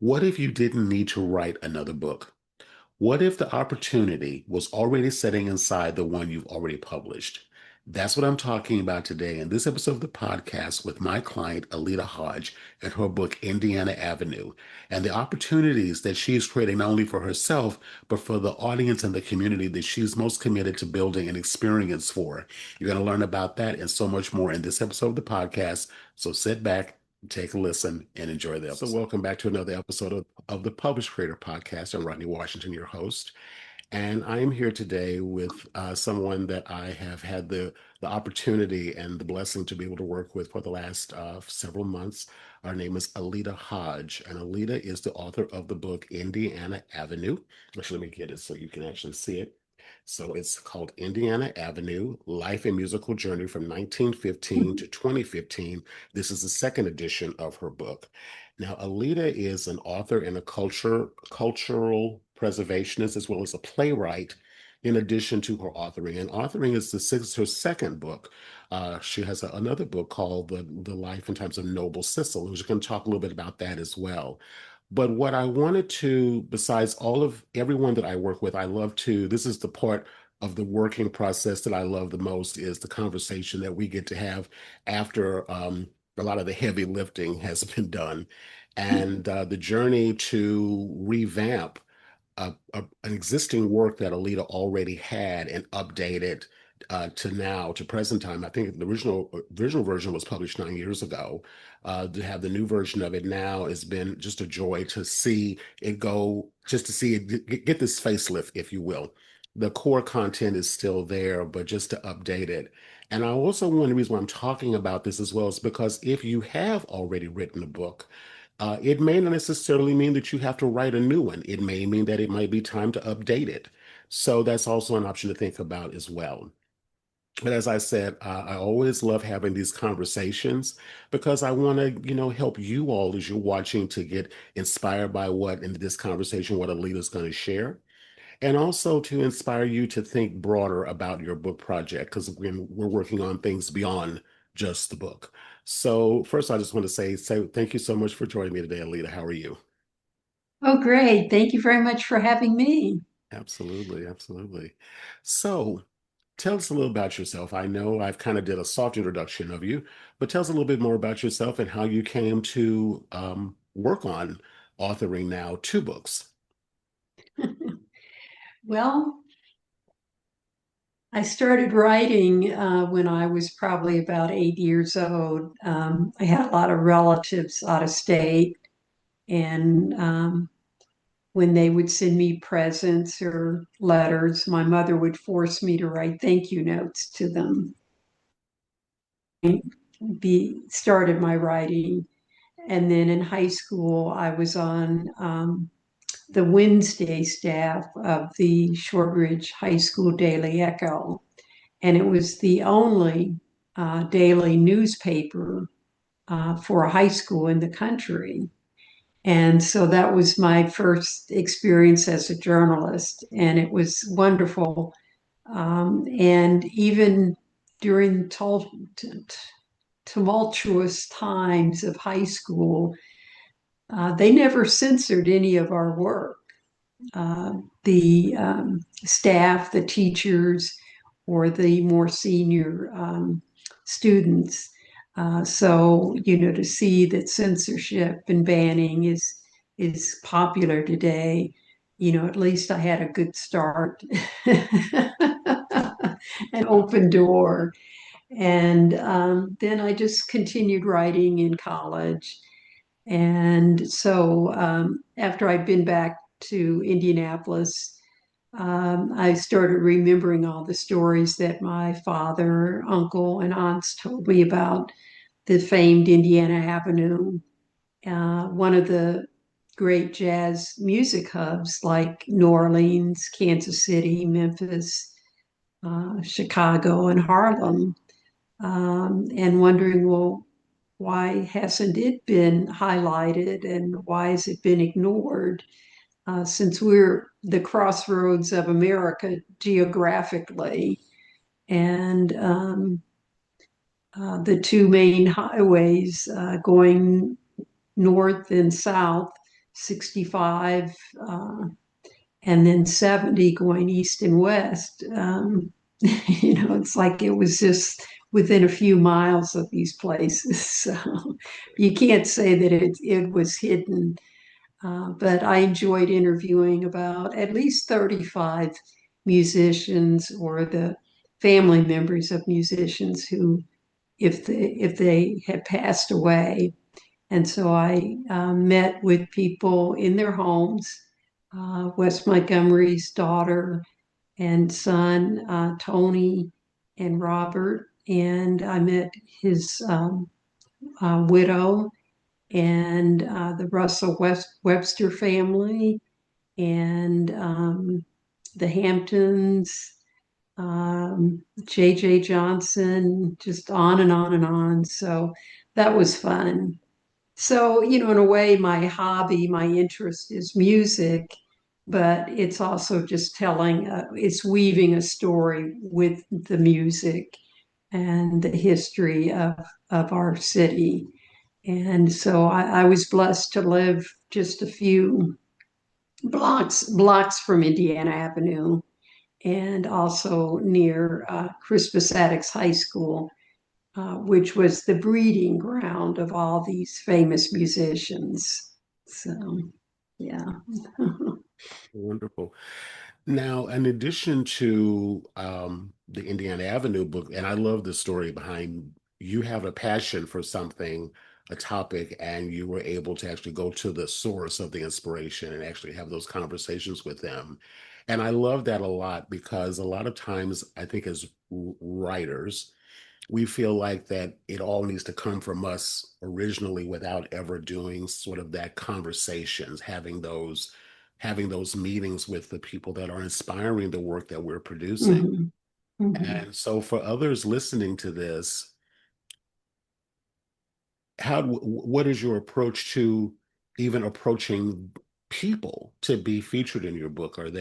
What if you didn't need to write another book? What if the opportunity was already sitting inside the one you've already published? That's what I'm talking about today in this episode of the podcast with my client, Aleta Hodge, and her book, Indiana Avenue, and the opportunities that she's creating not only for herself, but for the audience and the community that she's most committed to building an experience for. You're going to learn about that and so much more in this episode of the podcast. So sit back, take a listen, and enjoy the episode. So welcome back to another episode of the Published Creator Podcast. I'm Rodney Washington, your host. And I am here today with someone that I have had the opportunity and the blessing to be able to work with for the last several months. Our name is Aleta Hodge, and Aleta is the author of the book Indiana Avenue. Actually, let me get it so you can actually see it. So it's called Indiana Avenue, Life and Musical Journey from 1915 to 2015. This is the second edition of her book. Now, Aleta is an author and a cultural preservationist, as well as a playwright, in addition to her authoring. And authoring is her second book. She has another book called the Life and Times of Noble Cecil. We're going to talk a little bit about that as well. But what I wanted to, besides all of everyone that I work with, I love to, this is the part of the working process that I love the most, is the conversation that we get to have after a lot of the heavy lifting has been done. And the journey to revamp an existing work that Aleta already had and update it to now, to present time. I think the original version was published 9 years ago. To have the new version of it now has been just a joy to see it go, just to see it get this facelift, if you will. The core content is still there, but just to update it. And I also, one of the reasons why I'm talking about this as well is because if you have already written a book, it may not necessarily mean that you have to write a new one. It may mean that it might be time to update it. So that's also an option to think about as well. But as I said, I always love having these conversations because I want to, help you all as you're watching to get inspired by what in this conversation, what Aleta is going to share, and also to inspire you to think broader about your book project because we're working on things beyond just the book. So first, I just want to say thank you so much for joining me today, Aleta. How are you? Oh, great. Thank you very much for having me. Absolutely, absolutely. So tell us a little about yourself. I know I've kind of did a soft introduction of you, but tell us a little bit more about yourself and how you came to work on authoring now two books. Well, I started writing when I was probably about 8 years old. I had a lot of relatives out of state, and when they would send me presents or letters, my mother would force me to write thank you notes to them. Be started my writing, and then in high school, I was on the Wednesday staff of the Shortridge High School Daily Echo. And it was the only daily newspaper for a high school in the country. And so that was my first experience as a journalist, and it was wonderful. And even during tumultuous times of high school, they never censored any of our work. The staff, the teachers, or the more senior students. To see that censorship and banning is popular today, at least I had a good start, an open door. And then I just continued writing in college. And so after I'd been back to Indianapolis, I started remembering all the stories that my father, uncle, and aunts told me about the famed Indiana Avenue, one of the great jazz music hubs like New Orleans, Kansas City, Memphis, Chicago, and Harlem, and wondering, well, why hasn't it been highlighted and why has it been ignored? Since we're the crossroads of America geographically, and the two main highways going north and south 65, and then 70 going east and west. It's like it was just within a few miles of these places. So you can't say that it was hidden. But I enjoyed interviewing about at least 35 musicians or the family members of musicians who, if they had passed away. And so I met with people in their homes. Wes Montgomery's daughter and son, Tony and Robert, and I met his widow and the Russell Webster family and the Hamptons, J.J. Johnson, just on and on and on. So that was fun. So, in a way, my hobby, my interest is music, but it's also just it's weaving a story with the music and the history of our city. And so I was blessed to live just a few blocks from Indiana Avenue and also near Crispus Attucks High School, which was the breeding ground of all these famous musicians. So, yeah. Wonderful. Now, in addition to the Indiana Avenue book, and I love the story behind you have a passion for something, a topic, and you were able to actually go to the source of the inspiration and actually have those conversations with them. And I love that a lot because a lot of times I think as writers, we feel like that it all needs to come from us originally without ever doing sort of that conversations, having those meetings with the people that are inspiring the work that we're producing. Mhm, mhm. And so for others listening to this, what is your approach to even approaching people to be featured in your book? And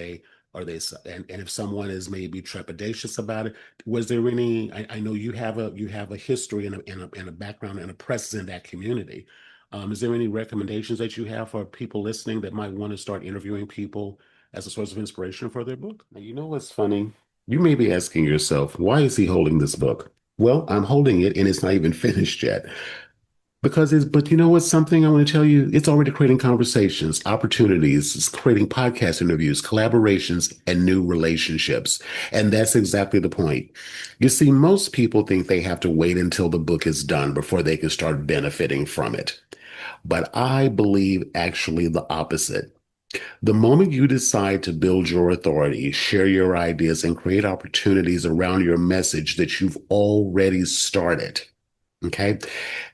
if someone is maybe trepidatious about it, was there any? I know you have a history and a background and a presence in that community. Is there any recommendations that you have for people listening that might want to start interviewing people as a source of inspiration for their book? Now, you know what's funny? You may be asking yourself, why is he holding this book? Well, I'm holding it and it's not even finished yet. But you know what's something I want to tell you? It's already creating conversations, opportunities, it's creating podcast interviews, collaborations, and new relationships. And that's exactly the point. You see, most people think they have to wait until the book is done before they can start benefiting from it. But I believe actually the opposite. The moment you decide to build your authority, share your ideas, and create opportunities around your message that you've already started, okay?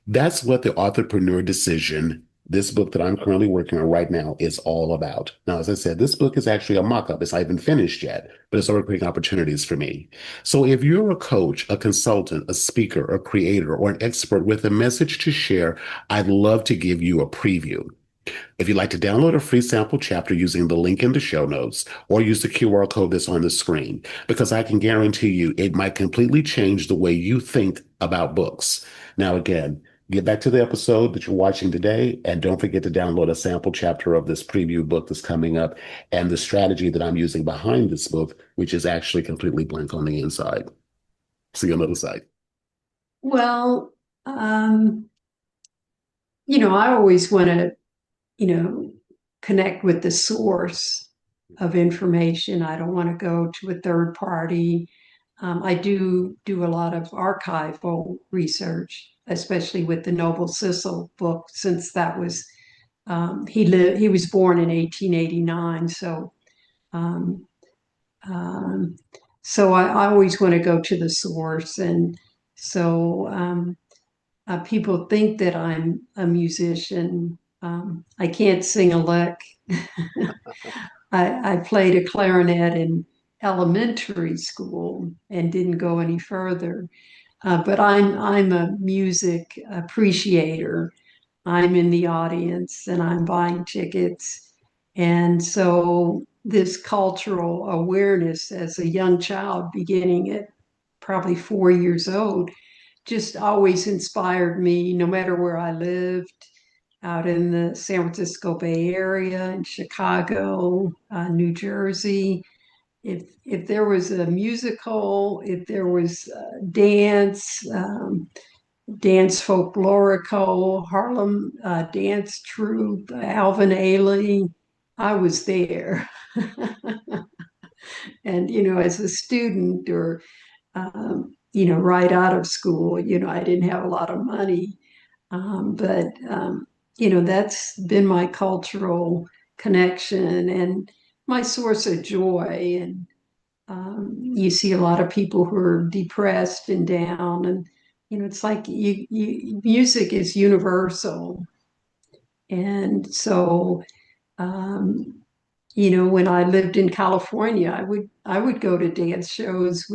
That's what the Authorpreneur Decision, this book that I'm currently working on right now, is all about. Now, as I said, this book is actually a mock-up. It's not even finished yet, but it's already creating opportunities for me. So if you're a coach, a consultant, a speaker, a creator, or an expert with a message to share, I'd love to give you a preview. If you'd like to download a free sample chapter using the link in the show notes or use the QR code that's on the screen, because I can guarantee you it might completely change the way you think about books. Now, again, get back to the episode that you're watching today and don't forget to download a sample chapter of this preview book that's coming up and the strategy that I'm using behind this book, which is actually completely blank on the inside. See you on the other side. Well, I always want to, you know, connect with the source of information. I don't want to go to a third party. I do a lot of archival research, especially with the Noble Sissel book, since that was he was born in 1889. Um, um, so I always want to go to the source, and so people think that I'm a musician. I can't sing a lick. I played a clarinet in elementary school and didn't go any further. But I'm a music appreciator. I'm in the audience and I'm buying tickets. And so this cultural awareness as a young child, beginning at probably 4 years old, just always inspired me, no matter where I lived. out in the San Francisco Bay Area, in Chicago, New Jersey. If there was a musical, if there was dance, dance folklorico, Harlem dance troupe, Alvin Ailey, I was there. And, as a student or, right out of school, I didn't have a lot of money. But that's been my cultural connection and my source of joy. And you see a lot of people who are depressed and down, and it's like music is universal. And so, um, when I lived in California, I would go to dance shows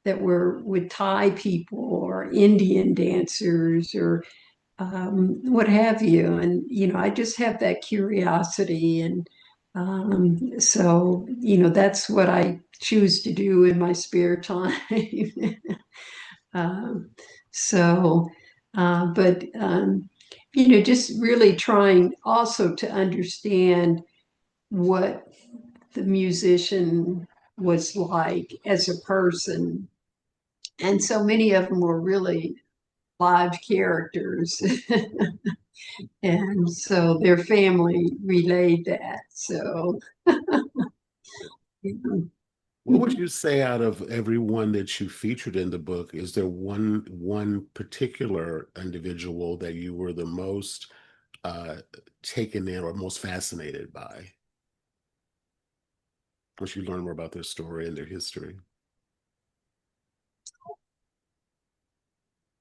that were with Thai people or Indian dancers or what have you. And, I just have that curiosity. And so, that's what I choose to do in my spare time. um, so, but just really trying also to understand what the musician was like as a person. And so many of them were really live characters. And so their family relayed that. So, What would you say out of everyone that you featured in the book? Is there one particular individual that you were the most uh, taken in or most fascinated by once you learn more about their story and their history?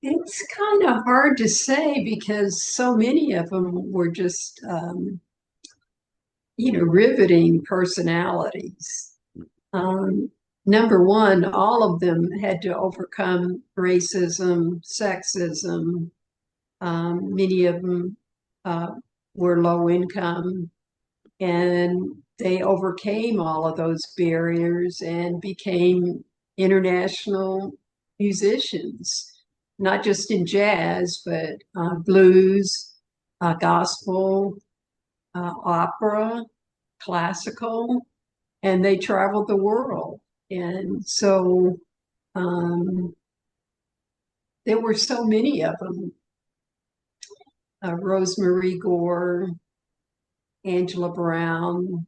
it's kind of hard to say because so many of them were just, riveting personalities. Um, Number one, all of them had to overcome racism, sexism. Many of them uh, were low income, and they overcame all of those barriers and became international musicians, not just in jazz, but blues, gospel, opera, classical, and they traveled the world. And so there were so many of them. Rosemary Gore, Angela Brown,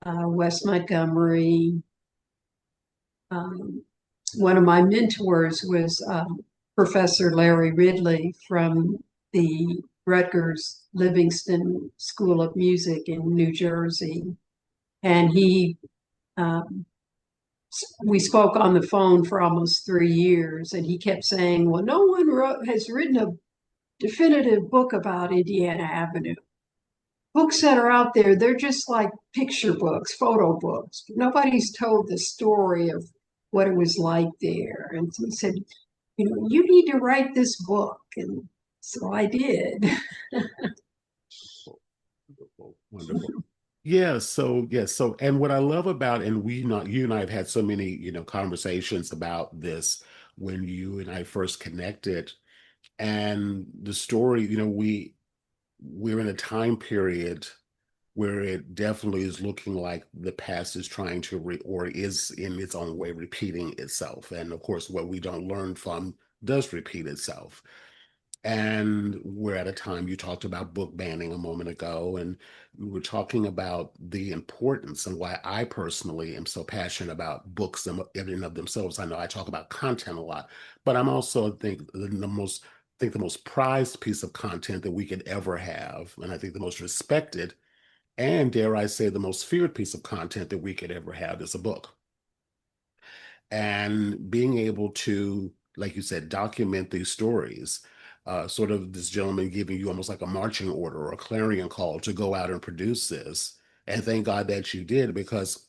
Wes Montgomery. Um, One of my mentors was Professor Larry Ridley from the Rutgers Livingston School of Music in New Jersey. And um, we spoke on the phone for almost 3 years, and he kept saying, well, no one has written a definitive book about Indiana Avenue. Books that are out there, they're just like picture books, photo books. Nobody's told the story of what it was like there. And so he said, you need to write this book. And so I did. Wonderful, wonderful. Yeah, so and what I love about, and you and I have had so many, conversations about this when you and I first connected, and the story, we're in a time period where it definitely is looking like the past is trying to or is in its own way repeating itself. And of course, what we don't learn from does repeat itself. And we're at a time, you talked about book banning a moment ago, and we were talking about the importance and why I personally am so passionate about books in and of themselves. I know I talk about content a lot, but I'm also I think the most prized piece of content that we could ever have, and I think the most respected and, dare I say, the most feared piece of content that we could ever have is a book. And being able to, like you said, document these stories, sort of this gentleman giving you almost like a marching order or a clarion call to go out and produce this. And thank God that you did, because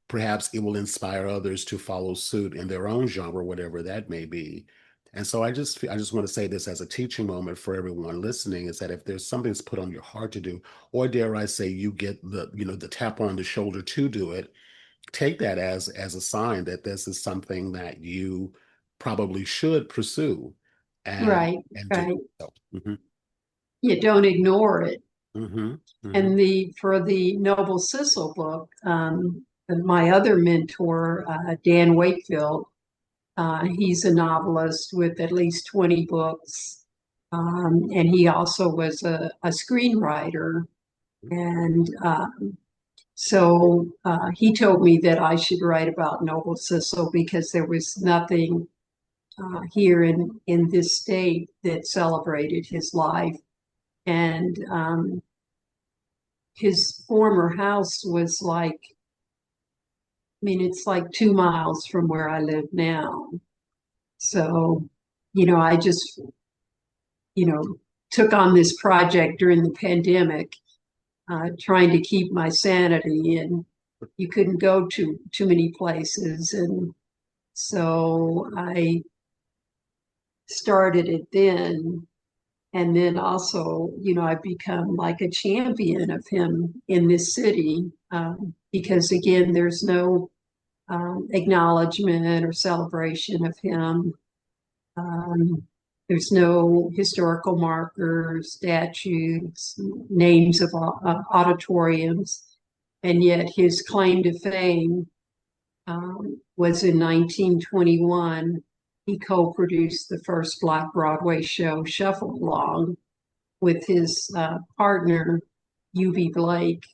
perhaps it will inspire others to follow suit in their own genre, whatever that may be. And so I just want to say this as a teaching moment for everyone listening, is that if there's something that's put on your heart to do, or dare I say you get the tap on the shoulder to do it, take that as a sign that this is something that you probably should pursue and Right, and do. right. So, mhm. you don't ignore it. Mm-hmm. Mm-hmm. And the for the Noble Sissel book, my other mentor, Dan Wakefield, he's a novelist with at least 20 books. And he also was a screenwriter. And so he told me that I should write about Noble Sissel because there was nothing here in this state that celebrated his life. And his former house was like, I mean, it's like 2 miles from where I live now. So, I just, you know, took on this project during the pandemic, trying to keep my sanity, and you couldn't go to too many places. And so I started it then. And then also, I've become like a champion of him in this city because, again, there's no acknowledgement or celebration of him. Um, there's no historical markers, statues, names of auditoriums, and yet his claim to fame was in 1921. He co-produced the first Black Broadway show, Shuffle Along, with his partner, U.B. Blake,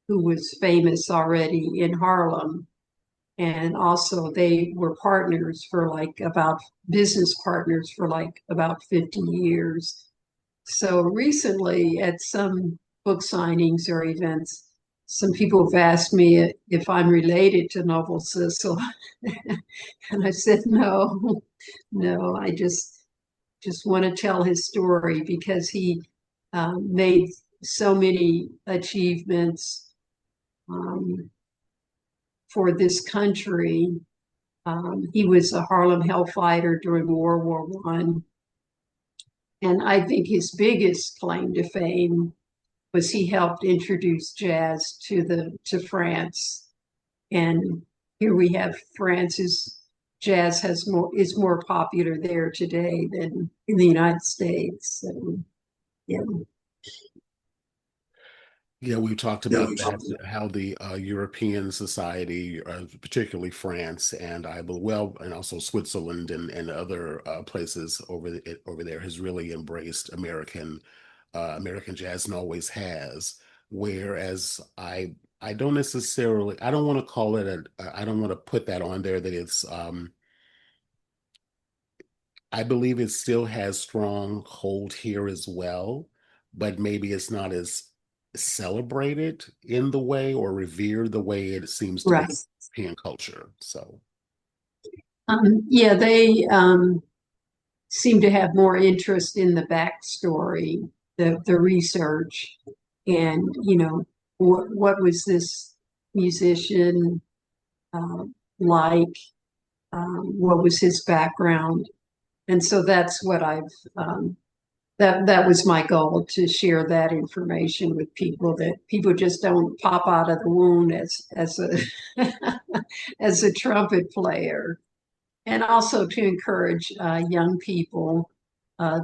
who was famous already in Harlem. And also they were partners for like about business partners for like about 50 years. So recently at some book signings or events, some people have asked me if I'm related to Noble Sissel. And I said, no, no, I just want to tell his story because he made so many achievements um, for this country. He was a Harlem Hellfighter during World War One, and I think his biggest claim to fame was he helped introduce jazz to France. And here we have France's jazz is more popular there today than in the United States. So, yeah. Yeah, we talked Yeah, about we that, talked about. how the European society, particularly France, and well, and also Switzerland and other places over there, has really embraced American jazz and always has. Whereas I don't necessarily, I don't want to call it I don't want to put that on there that it's I believe it still has strong hold here as well, but maybe it's not as celebrated in the way or revered the way it seems to be Right. in European culture. So, Yeah, they seem to have more interest in the backstory, the research, and what was this musician uh, like? What was his background? And so that's what that was my goal, to share that information with people, that people just don't pop out of the womb as a as a trumpet player, and also to encourage young people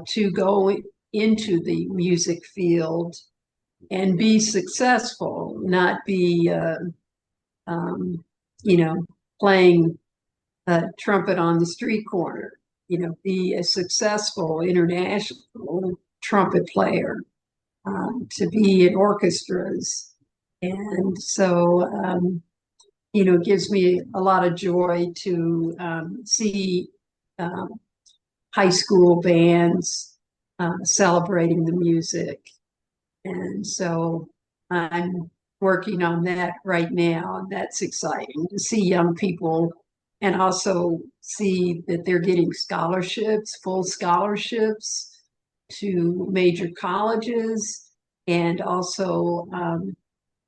to go into the music field and be successful, not be um, you know playing a trumpet on the street corner. Be a successful international trumpet player, to be in orchestras. And so, it gives me a lot of joy to see um, high school bands celebrating the music. And so I'm working on that right now. And that's exciting to see young people and also see that they're getting scholarships, full scholarships to major colleges, and also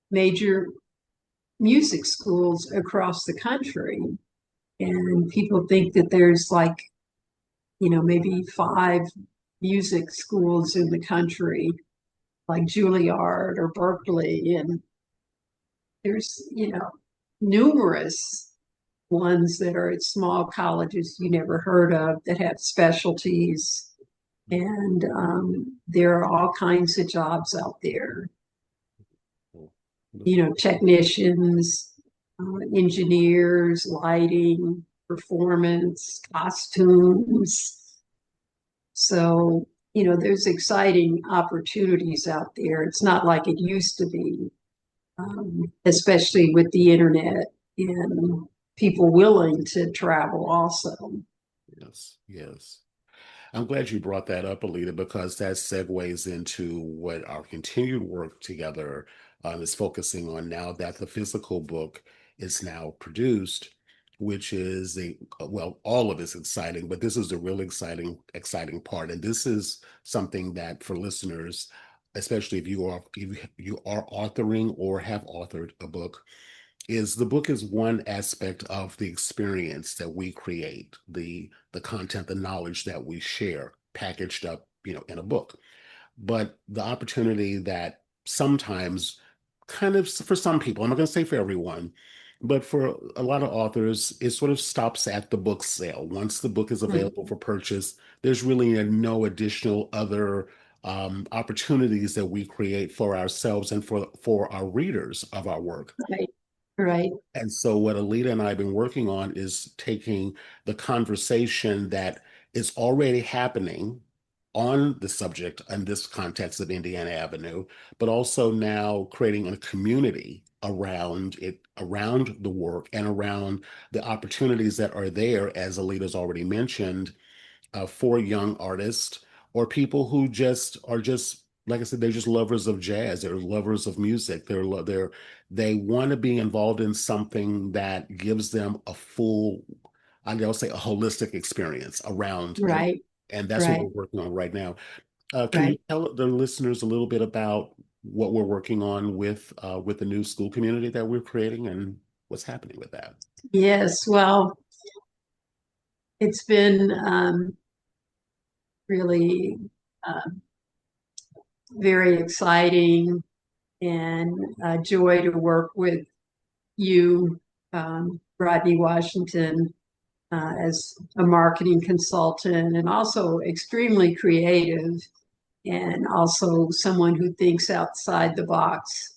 major music schools across the country. And people think that there's like, maybe 5 music schools in the country, like Juilliard or Berkeley. And there's, numerous ones that are at small colleges you never heard of that have specialties. And there are all kinds of jobs out there, Cool. Wonderful. technicians, engineers, lighting, performance, costumes. So, there's exciting opportunities out there. It's not like it used to be, especially with the internet and people willing to travel also. Yes, yes. I'm glad you brought that up, Alita, because that segues into what our continued work together is focusing on now that the physical book is now produced, which is well, all of it's exciting, but this is the really exciting part. And this is something that for listeners, especially if you are authoring or have authored a book, is the book is one aspect of the experience that we create, the content, the knowledge that we share, packaged up, in a book. But the opportunity that sometimes kind of for some people, I'm not going to say for everyone, but for a lot of authors, it sort of stops at the book sale. Once the book is available Mhm. for purchase, there's really no additional other opportunities that we create for ourselves and for our readers of our work. Right, right, And so, what Alita and I have been working on is taking the conversation that is already happening on the subject in this context of Indiana Avenue, but also now creating a community around it, around the work, and around the opportunities that are there, as Alita's already mentioned, for young artists or people who just are just like I said, they're just lovers of jazz. They're lovers of music. They want to be involved in something that gives them a full, I'll say, a holistic experience around, right, and that's what we're right, working on right now. Can you right. tell the listeners a little bit about what we're working on with the new school community that we're creating and what's happening with that? Yes, well, it's been really um, very exciting and a joy to work with you, Rodney Washington, as a marketing consultant and also extremely creative and also someone who thinks outside the box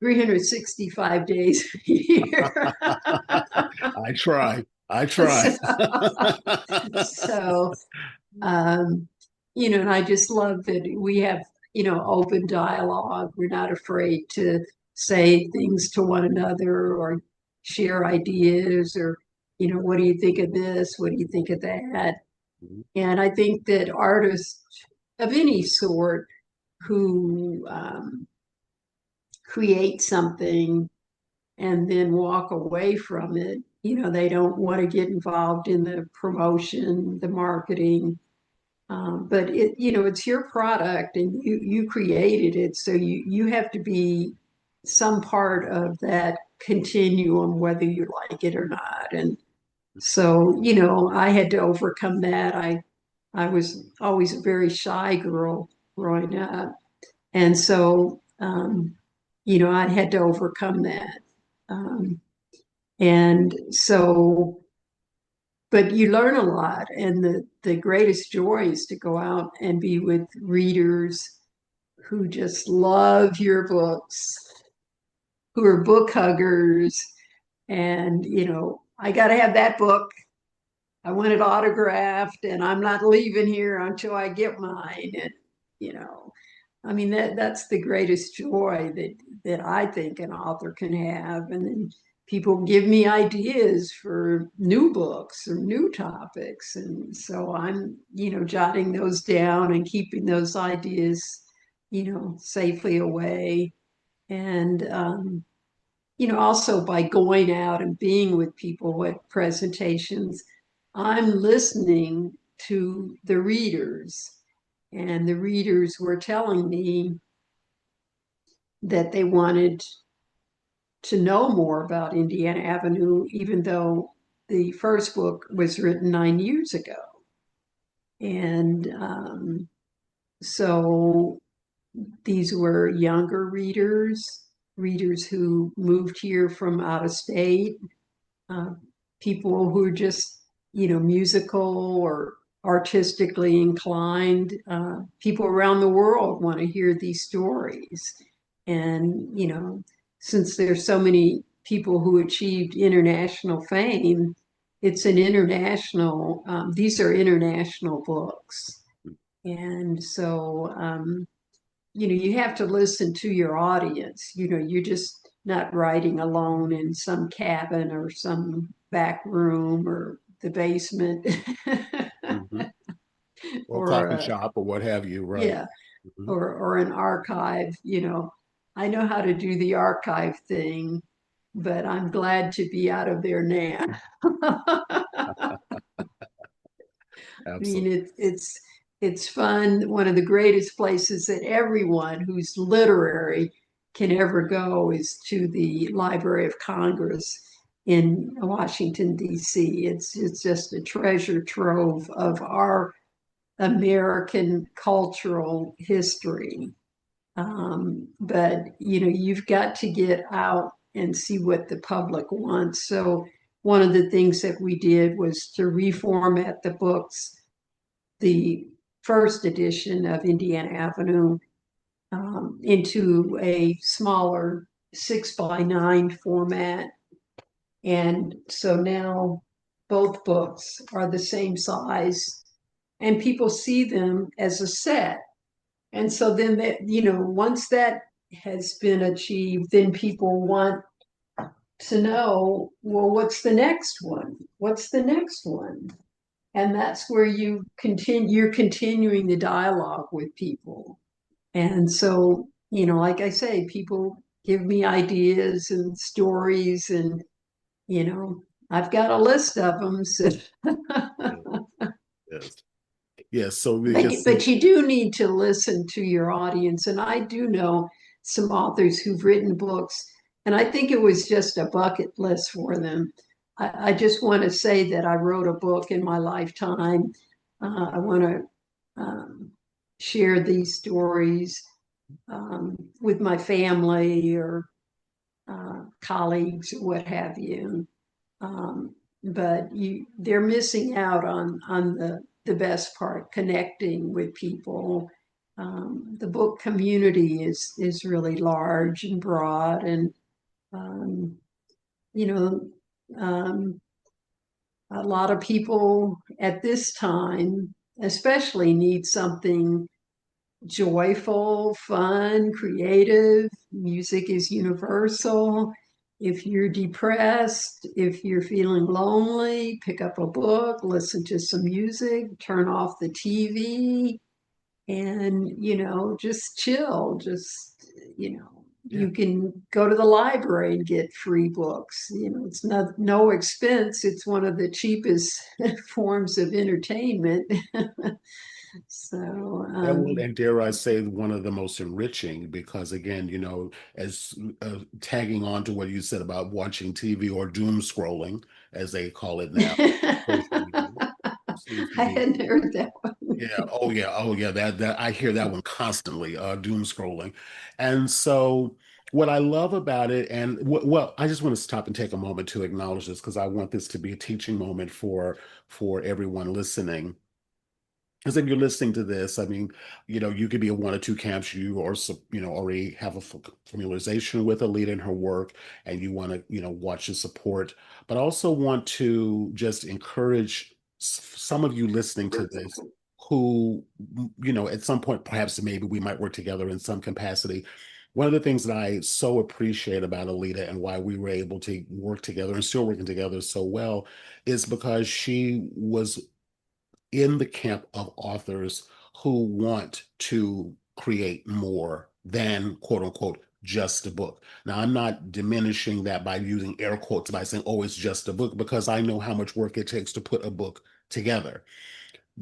365 days a year. I try. I try. so, so um, and I just love that we have, open dialogue. We're not afraid to say things to one another or share ideas or, what do you think of this? What do you think of that? And I think that artists of any sort who create something and then walk away from it, they don't want to get involved in the promotion, the marketing. But it's your product and you created it, so you have to be some part of that continuum, whether you like it or not. And so, I had to overcome that. I was always a very shy girl growing up, and so I had to overcome that. Um, and so but you learn a lot, and the greatest joy is to go out and be with readers who just love your books, who are book huggers, and I got to have that book. I want it autographed, and I'm not leaving here until I get mine. And you know I mean, that's the greatest joy that I think an author can have. And then people give me ideas for new books or new topics. And so I'm, jotting those down and keeping those ideas, safely away. And also by going out and being with people at presentations, I'm listening to the readers, and the readers were telling me that they wanted to know more about Indiana Avenue, even though the first book was written 9 years ago. And so these were younger readers, readers who moved here from out of state, uh, people who are just, musical or artistically inclined. People around the world want to hear these stories. And, since there's so many people who achieved international fame, it's an international, these are international books. And so, you have to listen to your audience. You're just not writing alone in some cabin or some back room or the basement Hmm. Or or coffee shop or what have you, right? yeah, Mhm. or an archive. I know how to do the archive thing, but I'm glad to be out of there now. I mean, Absolutely. it's fun. One of the greatest places that everyone who's literary can ever go is to the Library of Congress in Washington, D.C. It's just a treasure trove of our American cultural history. But you've got to get out and see what the public wants. So one of the things that we did was to reformat the books, the first edition of Indiana Avenue, into a smaller 6 by 9 format. And so now both books are the same size and people see them as a set. And so then that, once that has been achieved, then people want to know, well, what's the next one? What's the next one? And that's where you're continuing the dialogue with people. And so, like I say, people give me ideas and stories, and you know, I've got a list of them. So Yeah. Yes. Yes. So but yes. but you do need to listen to your audience, and I do know some authors who've written books, and I think it was just a bucket list for them. I just want to say that I wrote a book in my lifetime. I want to share these stories with my family or colleagues or what have you. Um, but they're missing out on the best part, connecting with people. The book community is really large and broad, and um, you know, um, a lot of people at this time, especially, need something joyful, fun, creative. Music is universal. If you're depressed, if you're feeling lonely, pick up a book, listen to some music, turn off the TV, and, just chill. Yeah. You can go to the library and get free books. It's not no expense. It's one of the cheapest forms of entertainment. So, And will, and dare I say, one of the most enriching, because again, as tagging on to what you said about watching TV or doom scrolling, as they call it now, social media seems to I be. hadn't heard that one. Yeah. Oh yeah. Oh yeah. That I hear that one constantly. Doom scrolling, and so what I love about it, and well, I just want to stop and take a moment to acknowledge this because I want this to be a teaching moment for everyone listening. Because if you're listening to this, I mean, you could be in one or two camps. You or already have a familiarization with Aleta and her work, and you want to watch and support. But I also want to just encourage some of you listening to this who at some point perhaps maybe we might work together in some capacity. One of the things that I so appreciate about Aleta and why we were able to work together and still working together so well is because she was in the camp of authors who want to create more than quote unquote just a book. Now, I'm not diminishing that by using air quotes by saying, oh, it's just a book, because I know how much work it takes to put a book together.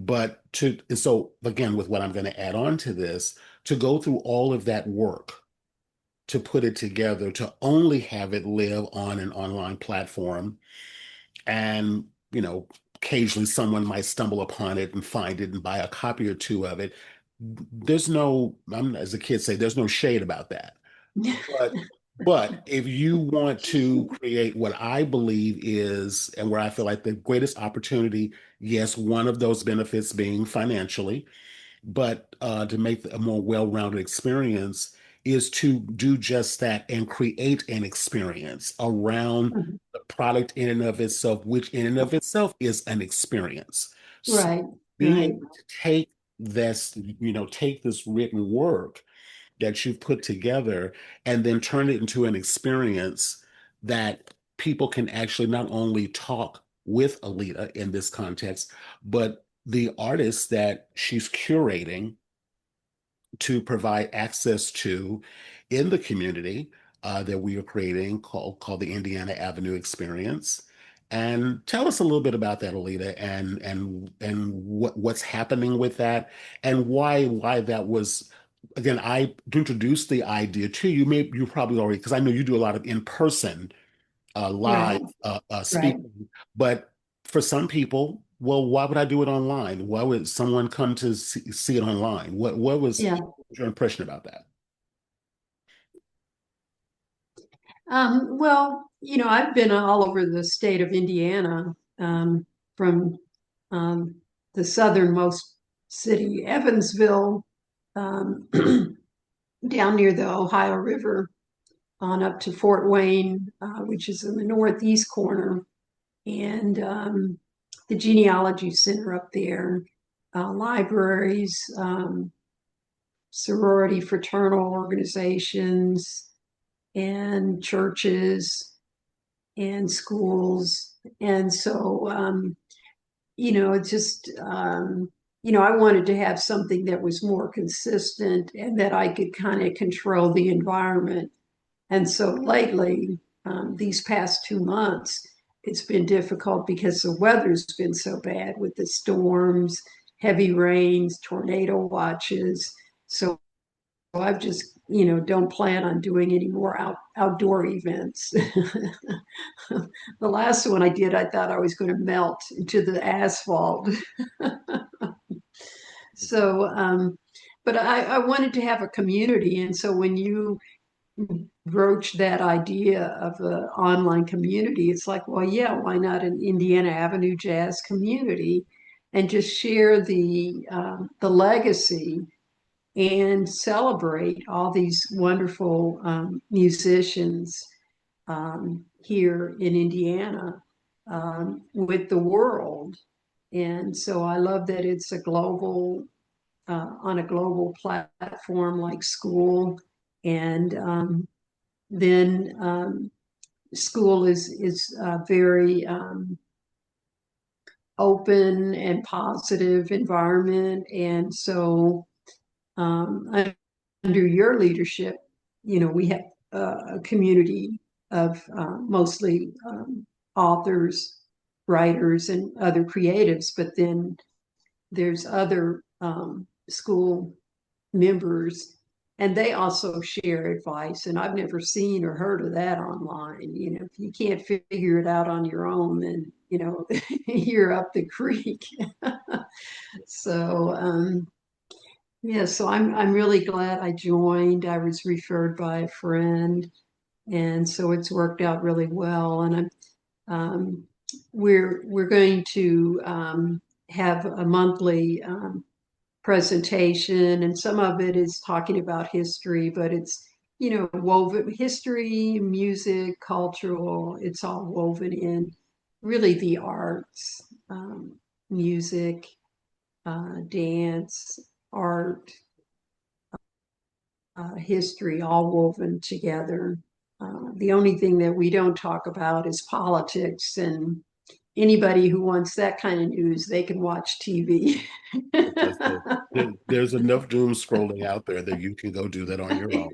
And so again, with what I'm going to add on to this, to go through all of that work to put it together, to only have it live on an online platform and occasionally someone might stumble upon it and find it and buy a copy or two of it. There's no, as the kids say, there's no shade about that. But But if you want to create what I believe is, and where I feel like the greatest opportunity, yes, one of those benefits being financially, but to make a more well-rounded experience is to do just that and create an experience around the product in and of itself, which in and of itself is an experience. So Right, being right. able to take this, take this written work that you've put together and then turn it into an experience that people can actually not only talk with Alita in this context, but the artists that she's curating to provide access to in the community that we are creating called the Indiana Avenue Experience. And tell us a little bit about that, Alita, and what's happening with that, and why that was. Again, I introduced the idea to you. Maybe you probably already, because I know you do a lot of in-person live Right, right. speaking, but for some people, well, why would I do it online? Why would someone come to see it online? What was Yeah. your impression about that? Well, I've been all over the state of Indiana, from um, the southernmost city, Evansville, um, down near the Ohio River, on up to Fort Wayne, which is in the northeast corner, and the genealogy center up there, libraries, sorority, fraternal organizations, and churches and schools. And so, it's just, I wanted to have something that was more consistent and that I could kind of control the environment. And so lately, these past 2 months, it's been difficult because the weather's been so bad with the storms, heavy rains, tornado watches. So I've just, don't plan on doing any more outdoor events. The last one I did, I thought I was going to melt into the asphalt. So, but I wanted to have a community. And so when you broach that idea of an online community, it's like, well, yeah, why not an Indiana Avenue jazz community and just share the legacy and celebrate all these wonderful musicians here in Indiana with the world. And so I love that it's on a global platform like school. And then school is very open and positive environment. And so um, under your leadership, we have a community of mostly authors, writers, and other creatives, but then there's other school members, and they also share advice. And I've never seen or heard of that online. If you can't figure it out on your own, then you're up the creek. So yeah, so I'm really glad I joined. I was referred by a friend, and so it's worked out really well. And um, we're going to have a monthly presentation, and some of it is talking about history, but it's woven history, music, cultural. It's all woven in, really the arts, music, dance, art, history, all woven together. The only thing that we don't talk about is politics, and anybody who wants that kind of news, they can watch TV. Because there's enough doom scrolling out there that you can go do that on your own.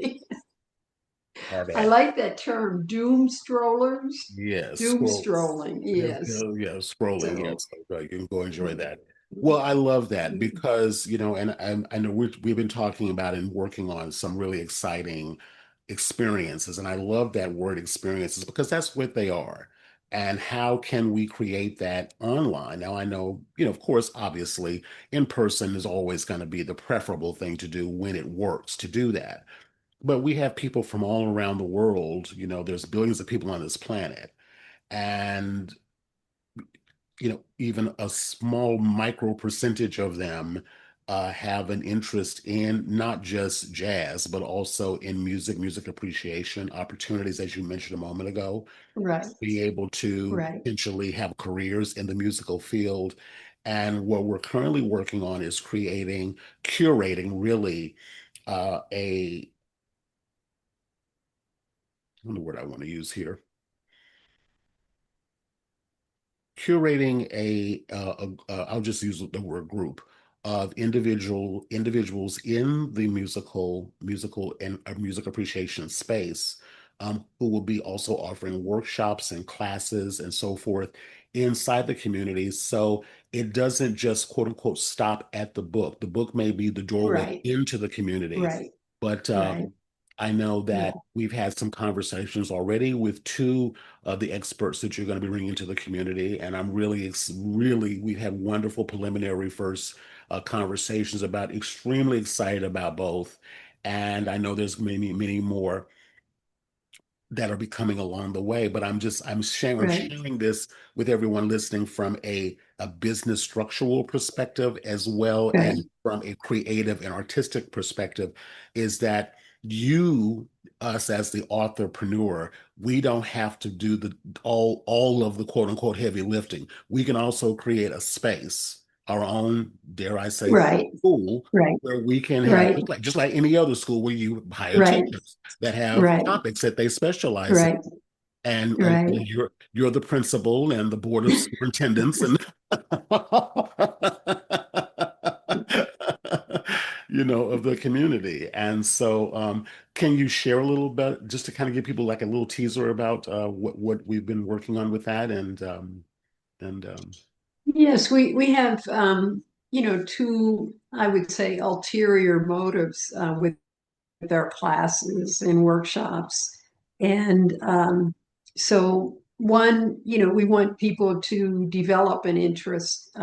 Have I at it. like that term, doom strollers, Yes, doom scroll. strolling. Yes. Yeah, scrolling. So, Yes, you can go enjoy that. Well, I love that yeah. because, and I know we've been talking about and working on some really exciting experiences. And I love that word experiences because that's what they are. And how can we create that online? Now, I know, of course, obviously, in person is always going to be the preferable thing to do when it works to do that. but we have people from all around the world. There's billions of people on this planet, and even a small micro percentage of them have an interest in not just jazz, but also in music appreciation opportunities, as you mentioned a moment ago, Right, be able to right, potentially have careers in the musical field. And what we're currently working on is curating really a, I don't know what I want to use here, curating I'll just use the word group of individuals in the musical and music appreciation space, who will be also offering workshops and classes and so forth inside the community. So it doesn't just quote unquote stop at the book. The book may be the doorway right, into the community, right, but right. I know Yeah, that we've had some conversations already with two of the experts that you're going to be bringing to the community. And I'm really, we've had wonderful preliminary first conversations about, extremely excited about both. And I know there's many, many more that are becoming along the way. But I'm right, sharing this with everyone listening from a business structural perspective, as well as right, from a creative and artistic perspective, is that you, us as the authorpreneur, we don't have to do the all of the quote unquote heavy lifting. We can also create a space, our own, dare I say, right, school, right, where we can have, right, just like any other school, where you hire right, teachers that have right, topics that they specialize in. right, And right. you're the principal and the board of superintendents and of the community. And so can you share a little bit just to kind of give people like a little teaser about what we've been working on with that and Yes, we have two, I would say, ulterior motives with our classes and workshops. And so one, we want people to develop an interest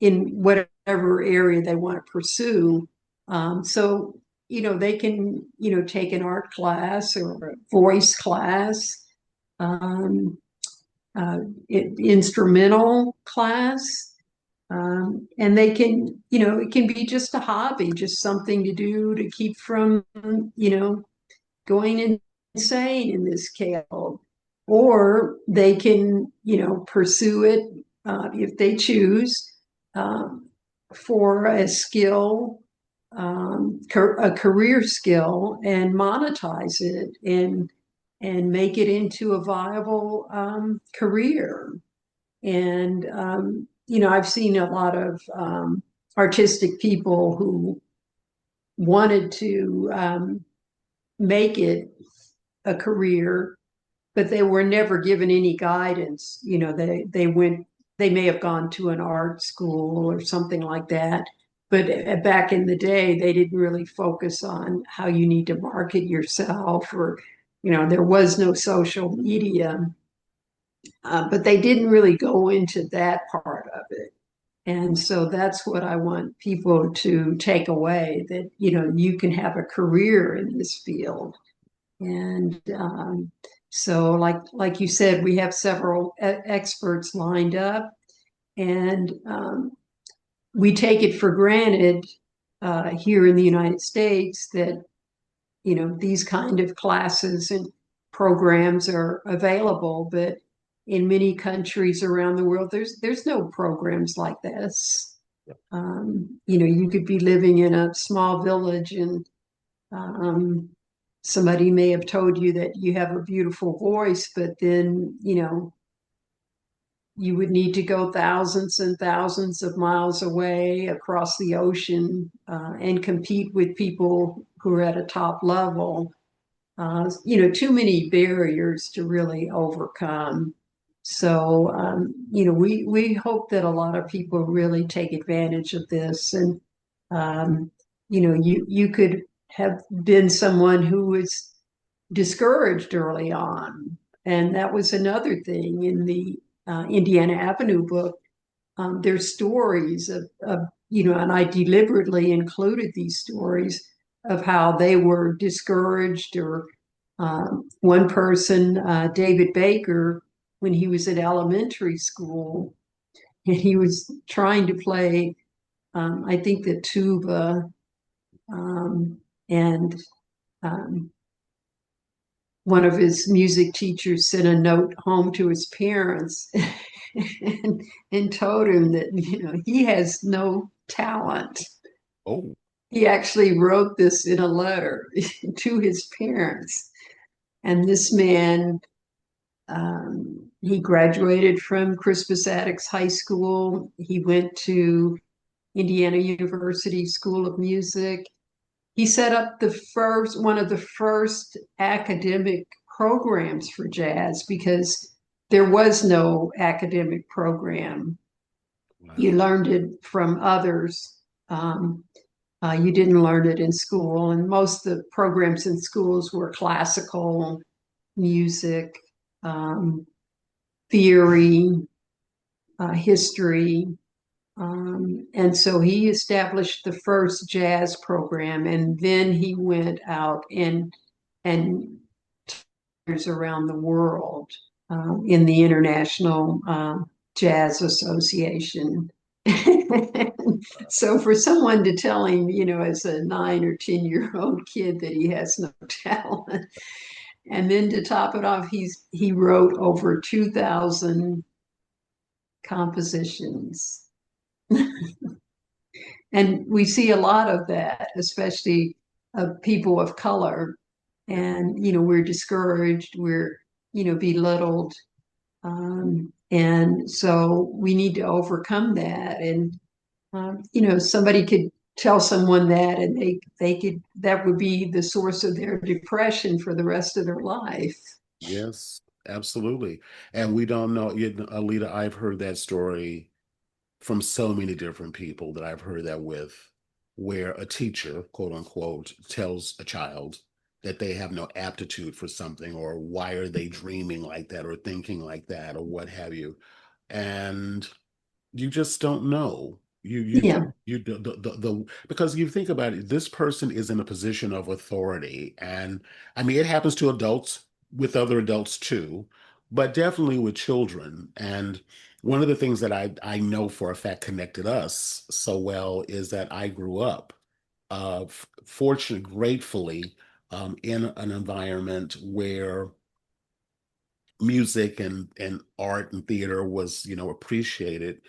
in whatever area they want to pursue. So, they can, take an art class or a voice class, um, instrumental class. And they can, it can be just a hobby, just something to do to keep from, going insane in this case. Or they can, pursue it if they choose um, for a skill, a career skill, and monetize it and make it into a viable career. And I've seen a lot of artistic people who wanted to make it a career, but they were never given any guidance. They may have gone to an art school or something like that. But back in the day, they didn't really focus on how you need to market yourself, or, there was no social media. But they didn't really go into that part of it. And so that's what I want people to take away, that, you can have a career in this field. And so, like you said, we have several experts lined up, and we take it for granted here in the United States that these kind of classes and programs are available, but in many countries around the world, there's no programs like this. You could be living in a small village and um, somebody may have told you that you have a beautiful voice, but then, you would need to go thousands and thousands of miles away across the ocean and compete with people who are at a top level. Too many barriers to really overcome. So, we hope that a lot of people really take advantage of this. And, you could have been someone who was discouraged early on. And that was another thing in the Indiana Avenue book. There's stories of, and I deliberately included these stories of how they were discouraged. Or one person, David Baker, when he was in elementary school, and he was trying to play, I think, the tuba, and um, one of his music teachers sent a note home to his parents and, and told him that, he has no talent. Oh, He actually wrote this in a letter to his parents. And this man, he graduated from Crispus Attucks High School. He went to Indiana University School of Music. He set up one of the first academic programs for jazz, because there was no academic program. You wow. learned it from others. You didn't learn it in school, and most of the programs in schools were classical music, um, theory, history. And so he established the first jazz program, and then he went out and around the world, in the International Jazz Association. So for someone to tell him, as a 9 or 10-year-old kid, that he has no talent, and then to top it off, he wrote over 2,000 compositions. And we see a lot of that, especially of people of color. Yeah. And, we're discouraged, we're, belittled. And so we need to overcome that. And, somebody could tell someone that, and that would be the source of their depression for the rest of their life. Yes, absolutely. And we don't know, Alita, I've heard that story from so many different people that I've heard that with, where a teacher, quote unquote, tells a child that they have no aptitude for something, or why are they dreaming like that, or thinking like that, or what have you. And you just don't know. Yeah, Because you think about it, this person is in a position of authority, and I mean it happens to adults with other adults too, but definitely with children. And one of the things that I know for a fact connected us so well is that I grew up, fortunate, gratefully, in an environment where music and art and theater was, appreciated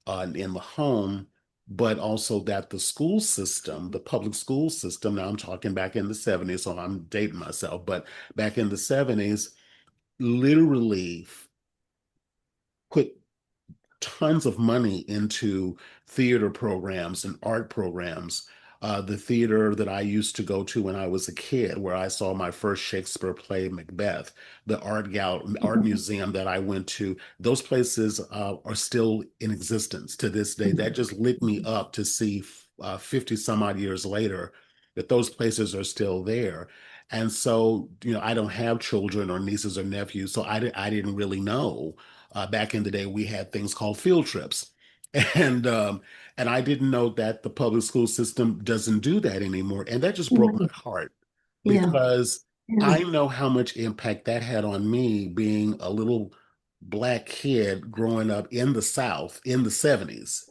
in the home, but also that the school system, the public school system, now I'm talking back in the 70s, so I'm dating myself, but back in the 70s, literally put tons of money into theater programs and art programs. The theater that I used to go to when I was a kid, where I saw my first Shakespeare play, Macbeth, the art museum that I went to, those places are still in existence to this day. That just lit me up to see 50 some odd years later that those places are still there. And so, I don't have children or nieces or nephews, so I didn't really know. Back in the day, we had things called field trips, and um, and I didn't know that the public school system doesn't do that anymore, and that just broke my heart, yeah, because yeah. I know how much impact that had on me, being a little Black kid growing up in the South in the 70s.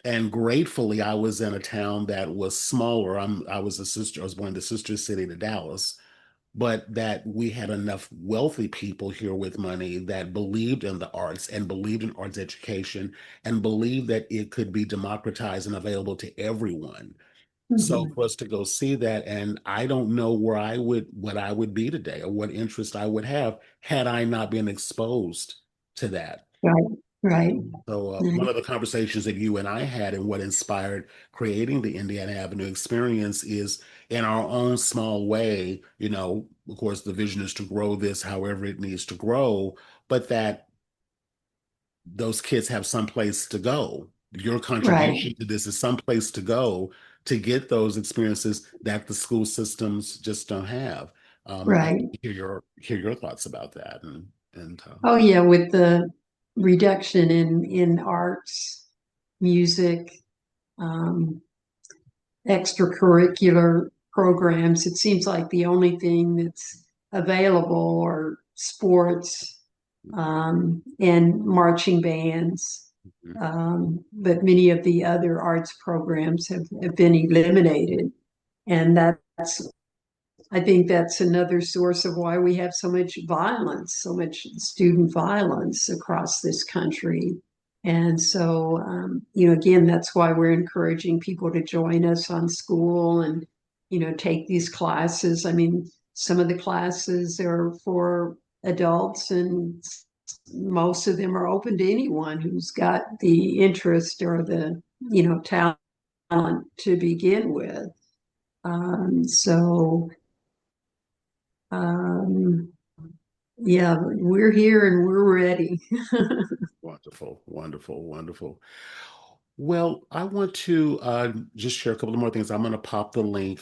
And gratefully, I was in a town that was smaller. I was a sister. I was born in the sister city to Dallas, but that we had enough wealthy people here with money that believed in the arts and believed in arts education and believed that it could be democratized and available to everyone. So Mhm. for us to go see that, and I don't know what I would be today, or what interest I would have had I not been exposed to that. Right, right, So one right, of the conversations that you and I had, and what inspired creating the Indiana Avenue experience, is in our own small way, of course, the vision is to grow this however it needs to grow, but that those kids have some place to go. Your right, contribution to this is some place to go to get those experiences that the school systems just don't have. I'd like right. to hear your thoughts about that. And Oh yeah, with the reduction in arts, music, um, extracurricular programs. It seems like the only thing that's available are sports and marching bands. But many of the other arts programs have been eliminated. And that's, I think that's another source of why we have so much violence, so much student violence across this country. And so, again, that's why we're encouraging people to join us on school and, take these classes. I mean, some of the classes are for adults, and most of them are open to anyone who's got the interest or the, talent to begin with. So, um, yeah, we're here and we're ready. Wonderful, wonderful, wonderful. Well, I want to just share a couple of more things. I'm going to pop the link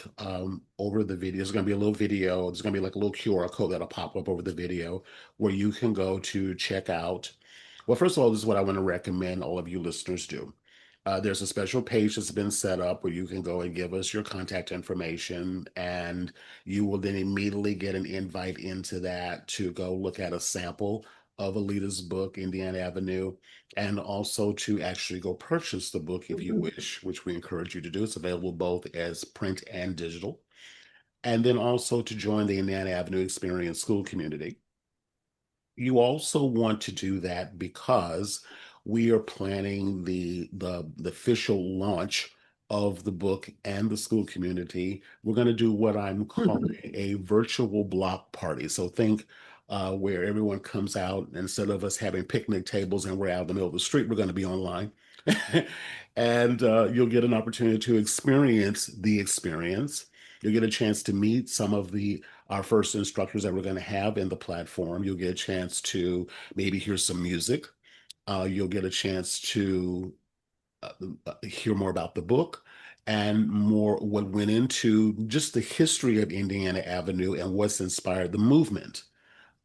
over the video. There's going to be a little video. There's going to be like a little QR code that'll pop up over the video where you can go to check out. Well, first of all, this is what I want to recommend all of you listeners do. There's a special page that's been set up where you can go and give us your contact information, and you will then immediately get an invite into that to go look at a sample of Aleta's book, Indiana Avenue, and also to actually go purchase the book if you wish, which we encourage you to do. It's available both as print and digital. And then also to join the Indiana Avenue Experience School community. You also want to do that because we are planning the official launch of the book and the school community. We're going to do what I'm calling a virtual block party. So think where everyone comes out, instead of us having picnic tables and we're out in the middle of the street, we're going to be online. And you'll get an opportunity to experience the experience. You'll get a chance to meet some of the our first instructors that we're going to have in the platform. You'll get a chance to maybe hear some music. You'll get a chance to hear more about the book and more what went into just the history of Indiana Avenue and what's inspired the movement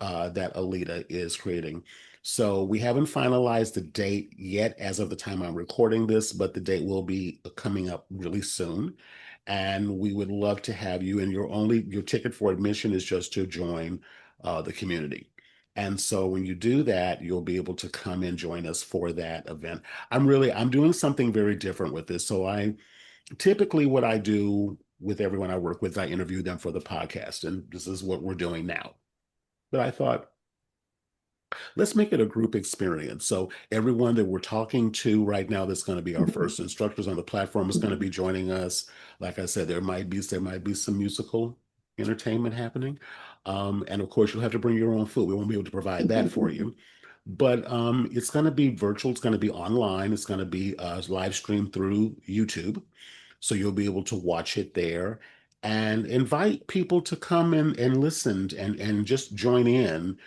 that Aleta is creating. So we haven't finalized the date yet as of the time I'm recording this, but the date will be coming up really soon. And we would love to have you. And your ticket for admission is just to join the community. And so when you do that, you'll be able to come and join us for that event. I'm doing something very different with this. So I typically what I do with everyone I work with, I interview them for the podcast, and this is what we're doing now. But I thought, let's make it a group experience. So everyone that we're talking to right now, that's going to be our first instructors on the platform, is going to be joining us. Like I said, there might be some musical entertainment happening. And of course, you'll have to bring your own food. We won't be able to provide that for you. But it's going to be virtual. It's going to be online. It's going to be live streamed through YouTube. So you'll be able to watch it there and invite people to come and listen and just join in.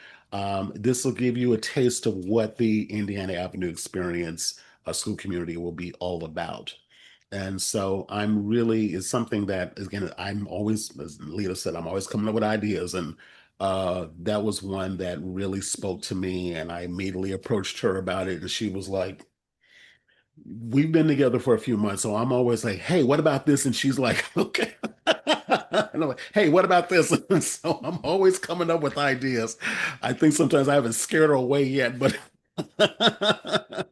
This will give you a taste of what the Indiana Avenue Experience school community will be all about. And so it's something that, again, I'm always, as Lita said, I'm always coming up with ideas. And that was one that really spoke to me. And I immediately approached her about it. And she was like, we've been together for a few months, so I'm always like, hey, what about this? And she's like, okay. And I'm like, hey, what about this? And so I'm always coming up with ideas. I think sometimes I haven't scared her away yet, but uh,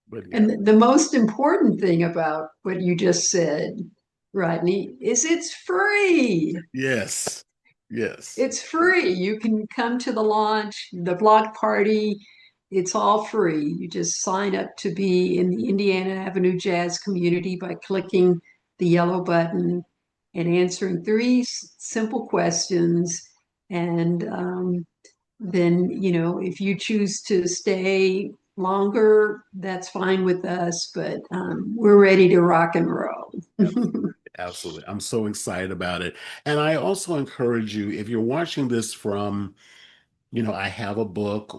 but yeah, And the most important thing about what you just said, Rodney, is it's free. yes, yes, It's free. You can come to the launch, the block party. It's all free. You just sign up to be in the Indiana Avenue Jazz community by clicking the yellow button and answering three simple questions. And then, if you choose to stay longer, that's fine with us, but we're ready to rock and roll. absolutely. Absolutely. I'm so excited about it. And I also encourage you, if you're watching this from I have a book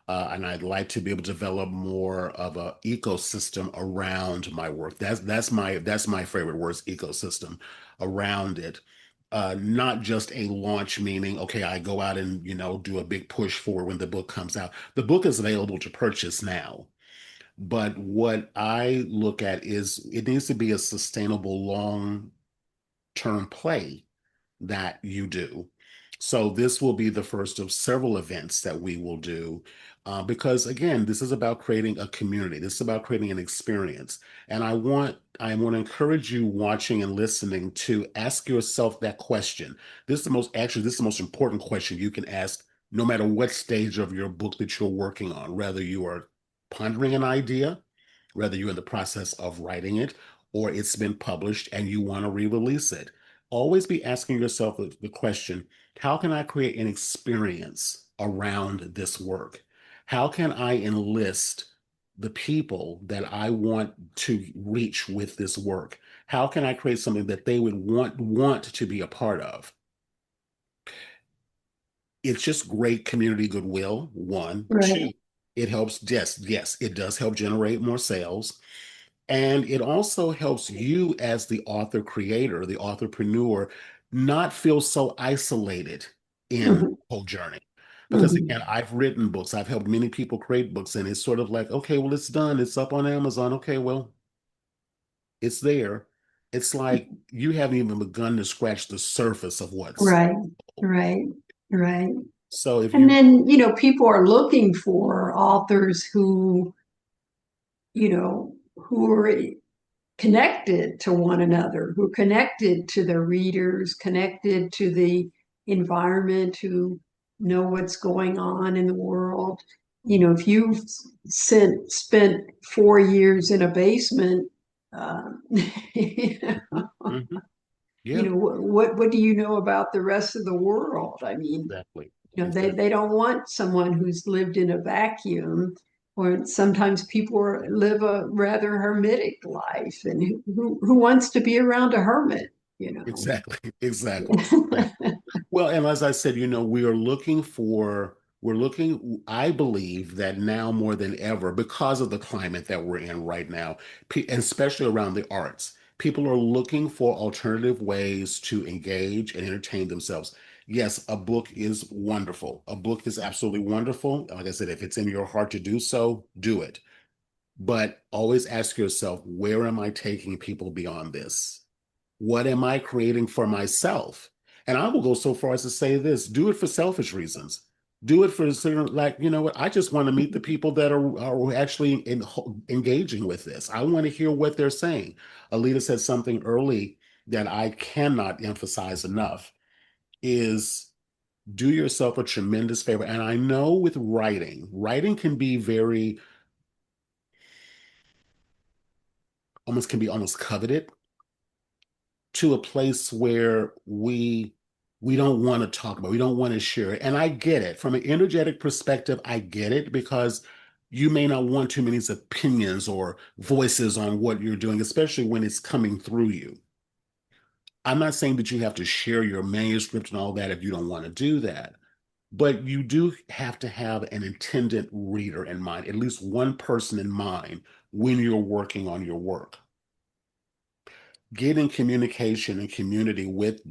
and I'd like to be able to develop more of a ecosystem around my work. That's my favorite word, is ecosystem around it. Not just a launch, meaning, okay, I go out and, do a big push for when the book comes out. The book is available to purchase now, But what I look at is it needs to be a sustainable long-term play that you do. So this will be the first of several events that we will do, because again, this is about creating a community. This is about creating an experience. And I want to encourage you watching and listening to ask yourself that question. This is the most important question you can ask no matter what stage of your book that you're working on, whether you are pondering an idea, whether you're in the process of writing it, or it's been published and you want to re-release it. Always be asking yourself the question, how can I create an experience around this work? How can I enlist the people that I want to reach with this work? How can I create something that they would want to be a part of? It's just great community goodwill, one. Right. Two, it helps, yes, it does help generate more sales. And it also helps you as the author creator, the authorpreneur, not feel so isolated in the Mhm. whole journey. Because again, Mhm. I've written books, I've helped many people create books, and it's sort of like, okay, well, it's done, it's up on Amazon. Okay, well, it's there. It's like you haven't even begun to scratch the surface of what's. Right, right, right. So if And you, then, people are looking for authors who are connected to one another, who are connected to their readers, connected to the environment, who know what's going on in the world. If you've spent 4 years in a basement, uh, mhm, mhm, yeah, what do you know about the rest of the world? I mean, exactly, they, exactly. they don't want someone who's lived in a vacuum, or sometimes people live a rather hermetic life, and who wants to be around a hermit, you know? Exactly, exactly, exactly. Well, and as I said, we're looking, I believe that now more than ever, because of the climate that we're in right now, and especially around the arts, people are looking for alternative ways to engage and entertain themselves. Yes, a book is wonderful. A book is absolutely wonderful. Like I said, if it's in your heart to do so, do it. But always ask yourself, where am I taking people beyond this? What am I creating for myself? And I will go so far as to say this, do it for selfish reasons. Do it for certain, like, you know what? I just want to meet the people that are actually engaging with this. I want to hear what they're saying. Alita said something early that I cannot emphasize enough is do yourself a tremendous favor. And I know with writing can be very, almost can be almost coveted to a place where we don't want to talk about, we don't want to share it. And I get it. From an energetic perspective, I get it because you may not want too many opinions or voices on what you're doing, especially when it's coming through you. I'm not saying that you have to share your manuscript and all that if you don't want to do that, but you do have to have an intended reader in mind, at least one person in mind when you're working on your work. Get in communication and community with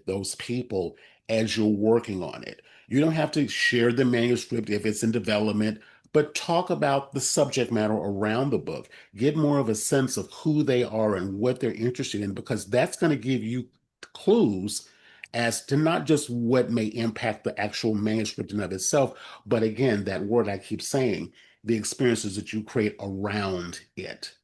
those people as you're working on it. You don't have to share the manuscript if it's in development, but talk about the subject matter around the book. Get more of a sense of who they are and what they're interested in, because that's going to give you clues as to not just what may impact the actual manuscript in of itself, but again, that word I keep saying, the experiences that you create around it.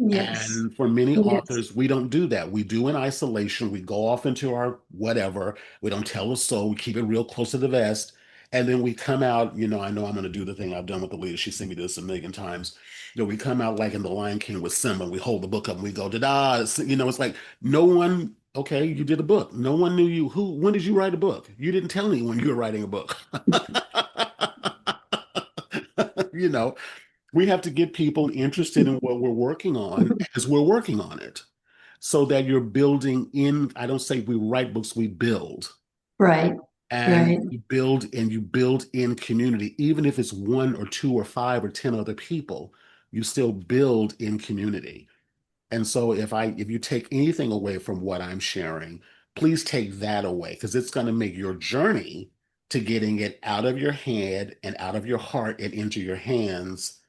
Yes, And for many yes. authors, we don't do that. We do in isolation. We go off into our whatever. We don't tell a soul. We keep it real close to the vest. And then we come out, I know I'm going to do the thing I've done with the leader. She sent me this a million times. We come out like in The Lion King with Simba. We hold the book up and we go, da-da. It's like no one, okay, you did a book. No one knew you. When did you write a book? You didn't tell anyone you were writing a book. you know, we have to get people interested in what we're working on as we're working on it so that you're building in. I don't say we write books, we build. Right, And right. you build in community, even if it's one or two or five or 10 other people, you still build in community. And so if you take anything away from what I'm sharing, please take that away because it's going to make your journey to getting it out of your head and out of your heart and into your hands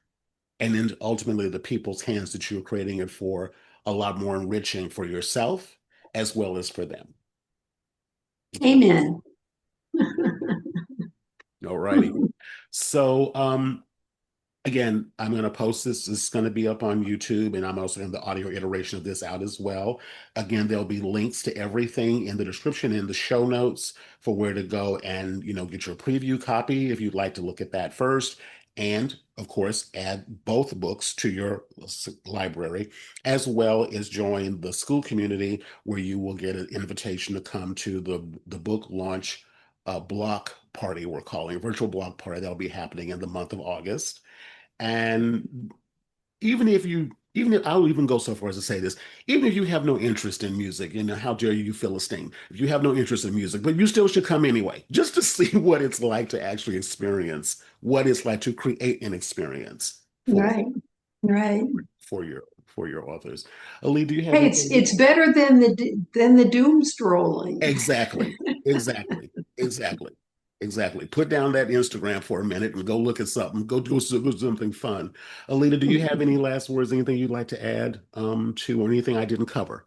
and then ultimately the people's hands that you're creating it for a lot more enriching for yourself as well as for them. Okay. Amen. All righty. So again, I'm going to post this. This is going to be up on YouTube, and I'm also in the audio iteration of this out as well. Again, there'll be links to everything in the description, in the show notes, for where to go and get your preview copy if you'd like to look at that first. And of course, add both books to your library, as well as join the school community where you will get an invitation to come to the book launch block party, we're calling a virtual block party that'll be happening in the month of August. And even if I'll even go so far as to say this, even if you have no interest in music, how dare you, Philistine, if you have no interest in music, but you still should come anyway, just to see what it's like to actually experience, what it's like to create an experience Right, right. for your authors. Ali, do you have Hey, anything? it's better than the doom strolling. Exactly, exactly, exactly, exactly. Put down that Instagram for a minute and go look at something. Go do something fun. Alita, do you have any last words? Anything you'd like to add to, or anything I didn't cover?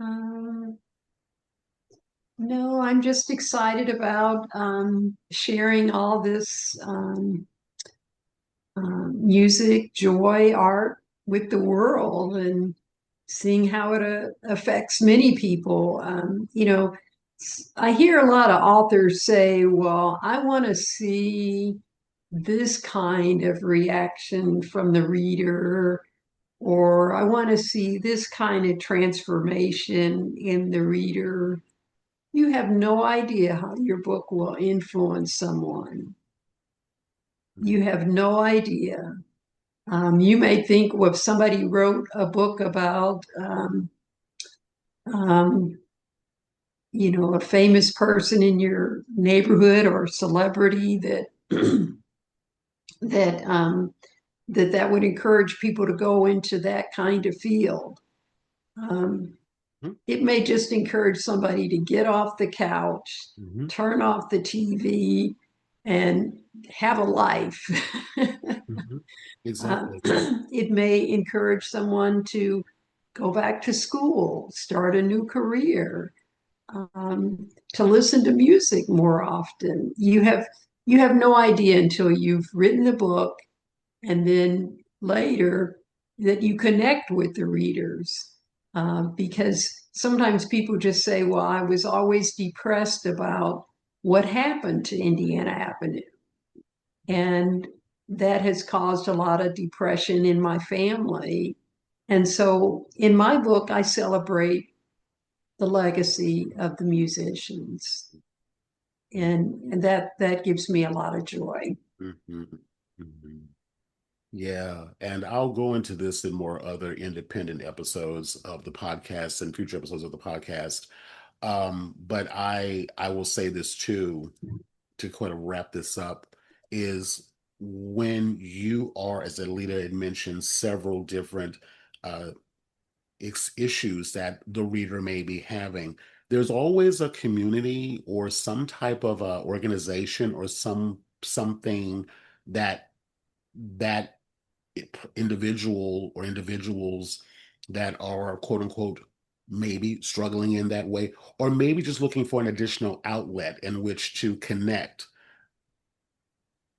Um, no, I'm just excited about sharing all this music, joy, art with the world and seeing how it affects many people. I hear a lot of authors say, well, I want to see this kind of reaction from the reader, or I want to see this kind of transformation in the reader. You have no idea how your book will influence someone. You have no idea. You may think, well, if somebody wrote a book about, um, a famous person in your neighborhood or celebrity that that that would encourage people to go into that kind of field. Um, it may just encourage somebody to get off the couch, Mm-hmm. turn off the TV, and have a life. Hmm. Uh, Exactly. it may encourage someone to go back to school, start a new career, to listen to music more often. You have no idea until you've written the book and then later that you connect with the readers. Because sometimes people just say, well, I was always depressed about what happened to Indiana Avenue. And that has caused a lot of depression in my family. And so in my book, I celebrate the legacy of the musicians. And that gives me a lot of joy. Mm-hmm. Hmm. Yeah, and I'll go into this in more other independent episodes of the podcast and future episodes of the podcast. But I will say this too, to kind of wrap this up, is when you are, as Alita had mentioned, several different uh, issues that the reader may be having, there's always a community or some type of organization or something that that individual or individuals that are quote unquote maybe struggling in that way, or maybe just looking for an additional outlet in which to connect.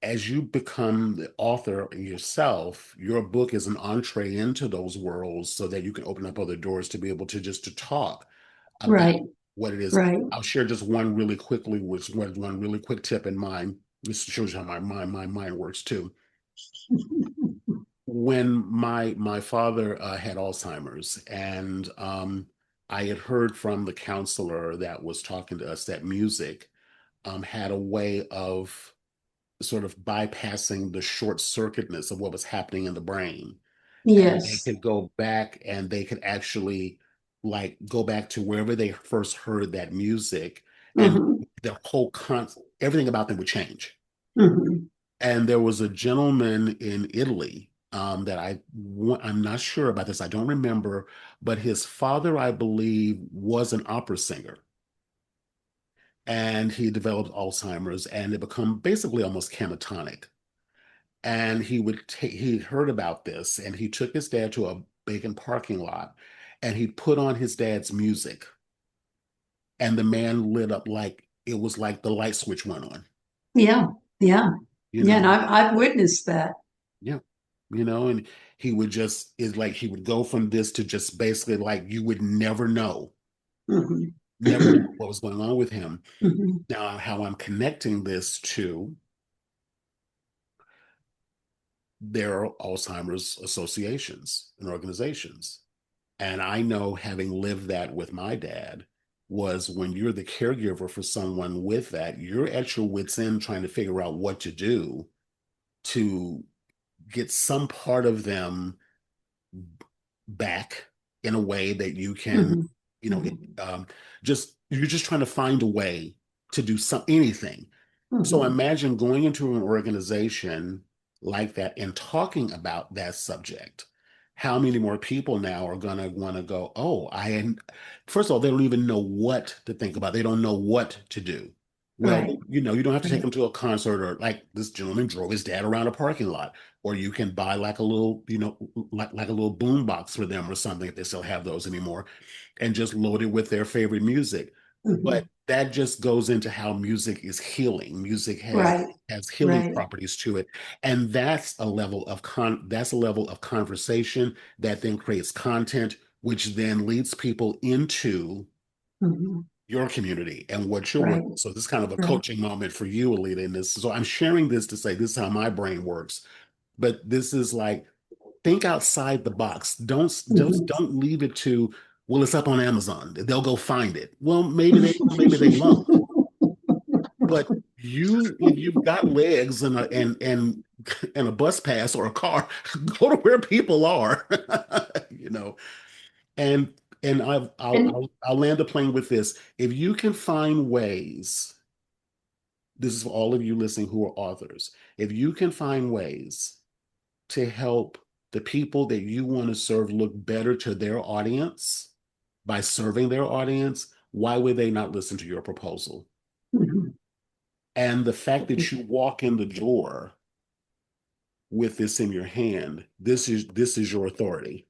As you become the author yourself, your book is an entree into those worlds so that you can open up other doors to be able to just to talk about Right, what it is. right. I'll share just one really quickly, which one really quick tip in mind. This shows you how my mind works too. When my father had Alzheimer's, and I had heard from the counselor that was talking to us that music had a way of sort of bypassing the short circuitness of what was happening in the brain. And they Yes. could go back and they could actually like go back to wherever they first heard that music, and Hmm. the whole everything about them would change. Hmm. And there was a gentleman in Italy that I'm not sure about this. I don't remember, but his father, I believe, was an opera singer, and he developed Alzheimer's, and it become basically almost catatonic. And he heard about this and he took his dad to a vacant parking lot and he put on his dad's music. And the man lit up like it was like the light switch went on, Yeah. Yeah. you Yeah. And know? I've witnessed that. Yeah. And he would just, it's like he would go from this to just basically like you would Mhm. never know what was going on with him. Mhm. Now, how I'm connecting this to there are Alzheimer's associations and organizations. And I know, having lived that with my dad, was when you're the caregiver for someone with that, you're at your wits' end trying to figure out what to do to get some part of them back in a way that you can, Mhm. you know, it, Mhm. just you're just trying to find a way to do anything. So Mhm. imagine going into an organization like that and talking about that subject. How many more people now are going to want to go, oh, first of all, they don't even know what to think about. They don't know what to do. Well, Right. you don't have to take Right. them to a concert or like this gentleman drove his dad around a parking lot, or you can buy like a little, like a little boom box for them or something if they still have those anymore, and just load it with their favorite music. But Mhm. that just goes into how music is healing. Music Right. has healing Right. properties to it, and that's a level of conversation that then creates content, which then leads people into Mhm. your community and what you're Right. working. So this is kind of a Right. coaching moment for you, Alita, in this. So I'm sharing this to say this is how my brain works. But this is like think outside the box. Mhm. Don't leave it to, well, it's up on Amazon. They'll go find it. Well, maybe they will, maybe they won't. But if you've got legs and a bus pass or a car, go to where people are, you know. And And I'll land the plane with this. If you can find ways, this is for all of you listening who are authors. If you can find ways to help the people that you want to serve look better to their audience by serving their audience, why would they not listen to your proposal? Mhm. And the fact that you walk in the door with this in your hand, this is your authority.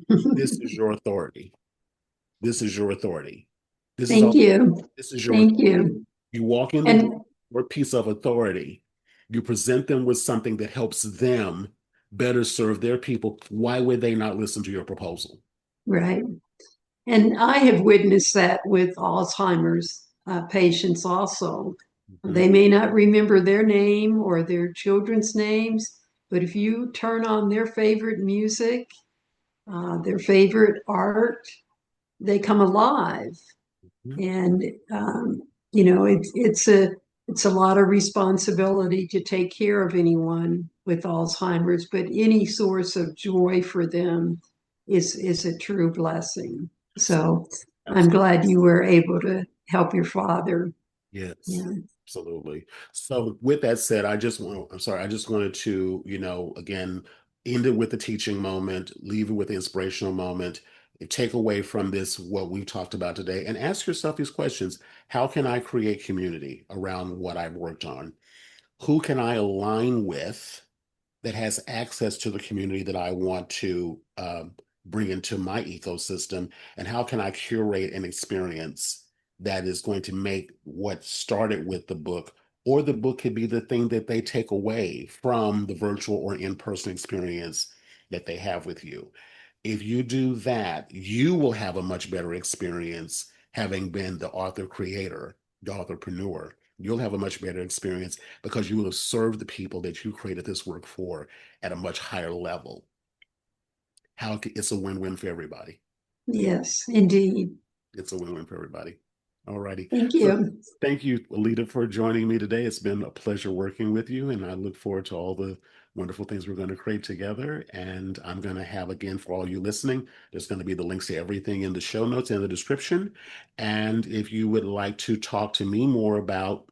This is your authority. This is your authority. This is Thank all. you. This is your Thank authority. you. You walk in the door, And your piece of authority. You present them with something that helps them better serve their people. Why would they not listen to your proposal? right. And I have witnessed that with Alzheimer's patients also. Mhm. They may not remember their name or their children's names, but if you turn on their favorite music, their favorite art, they come alive. Mhm. And it's a lot of responsibility to take care of anyone with Alzheimer's, but any source of joy for them is a true blessing. So I'm Absolutely. glad you were able to help your father. Yes, Yeah. absolutely. So with that said, I just wanted to, again, end it with the teaching moment, leave it with the inspirational moment, and take away from this what we talked about today, and ask yourself these questions. How can I create community around what I've worked on? Who can I align with that has access to the community that I want to bring into my ecosystem? And how can I curate an experience that is going to make what started with the book, or the book could be the thing that they take away from the virtual or in-person experience that they have with you? If you do that, you will have a much better experience having been the author creator, the authorpreneur. You'll have a much better experience because you will have served the people that you created this work for at a much higher level. It's a win-win for everybody. Yes, indeed. It's a win-win for everybody. All righty. Thank So you. thank you, Alita, for joining me today. It's been a pleasure working with you, and I look forward to all the wonderful things we're going to create together. And I'm going to have, again, for all you listening, there's going to be the links to everything in the show notes and the description. And if you would like to talk to me more about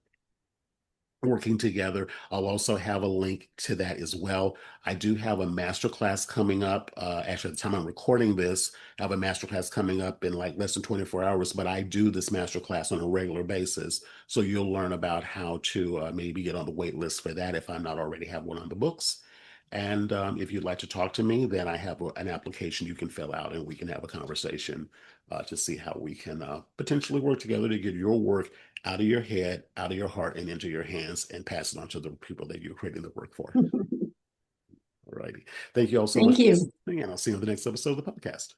working together. I'll also have a link to that as well. I do have a masterclass coming up. Actually, at the time I'm recording this, I have a masterclass coming up in like less than 24 hours, but I do this masterclass on a regular basis. So you'll learn about how to maybe get on the wait list for that if I'm not already have one on the books. And if you'd like to talk to me, then I have an application you can fill out and we can have a conversation to see how we can potentially work together to get your work out of your head, out of your heart, and into your hands and pass it on to the people that you're creating the work for. All righty. Thank you all so much Thank for you. listening, and I'll see you on the next episode of the podcast.